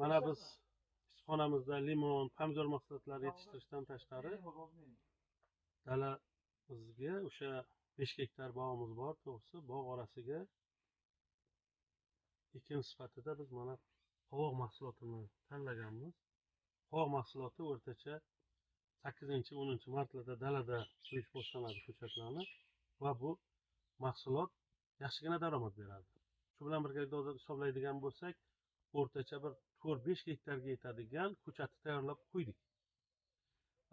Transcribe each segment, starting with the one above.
Mana biz issiqxonamizda limon, pomidor mahsulotlari yetishtirishdan tashqari dalamizga o'sha 5 gektar bog'imiz bor. To'g'risi, bog' orasiga ekin sifatida biz mana qovoq mahsulotini tanlaganmiz. Qovoq mahsuloti o'rtacha 8-10 martlarda dalada qo'yish boshlanadi ko'chatlarni va bu mahsulot yaxshigina daromad beradi. Shu bilan birga hisoblaydigan bo'lsak, o'rtacha bir 4-5 gektarga yetadigan ko'chatni tayyorlab qo'ydik.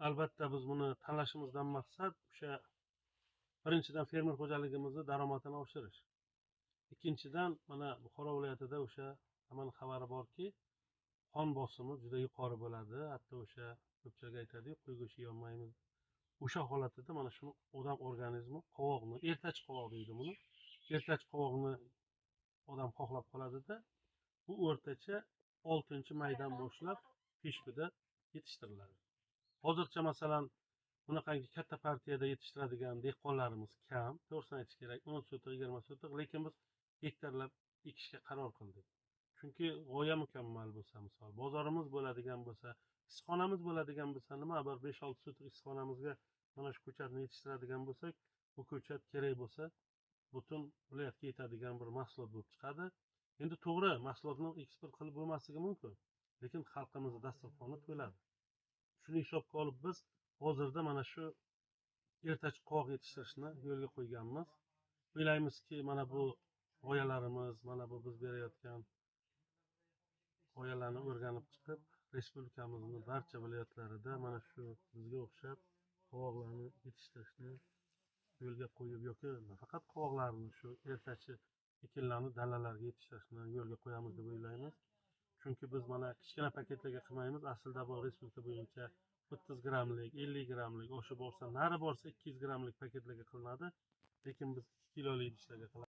Albatta biz buni tanlashimizdan maqsad o'sha birinchidan fermer xo'jaligimizni daromadini oshirish. Ikkinchidan mana Buxoro viloyatida o'sha hamma xabari borki, qon bosimi juda yuqori bo'ladi. Hatto o'sha ko'pchilik aytadi-ku, qo'y go'shti yeyolmaymiz. O'sha holatida mana shuni odam organizmi qovoqni, ertach qovoq deydi buni. Ertach qovoqni odam xohlab qoladida, bu o'rtacha 6-maydan boshlab pishbida yetishtiriladi. Hozircha masalan bunaqangi katta partiyada yetishtiradigan dehqonlarimiz kam, to'g'risini aytish kerak, 10 sotiq, 20 sotiq, lekin biz gektarlab ekishga qaror qildik. Chunki g'oya mukammal bo'lsa, misol bozorimiz bo'ladigan bo'lsa, issiqxonamiz bo'ladigan bo'lsa, nima bir 5-6 sotiq issiqxonamizga mana shu ko'chatni yetishtiradigan bo'lsak, bu ko'chat kerak bo'lsa butun viloyatga yetadigan bir mahsulot bo'lib chiqadi. Endi to'g'ri, mahsulotni eksport qilib bo'lmasligi mumkin, lekin xalqimiz dasturxoni to'ladi. Shuni hisobga olib biz hozirda mana shu ertach qovoq yetishtirishni yo'lga qo'yganmiz. O'ylaymizki, mana bu g'oyalarimiz, mana bu biz berayotgan g'oyalarni o'rganib chiqib, respublikamizning barcha viloyatlarida mana shu bizga o'xshab qovoqlarni yetishtirishni yo'lga qo'yib, yoki nafaqat qovoqlarni, shu ertachi ekinlarni dalalarga yetishtirishni yo'lga qo'yamiz deb o'ylaymiz. Chunki biz mana kichkina paketlarga qilmaymiz. Aslida bu respublika bo'yicha 30 grammlik, 50 grammlik, oshib borsa, nari borsa 200 grammlik paketlarga qilinadi. Lekin biz kiloli idishlarga qilamiz.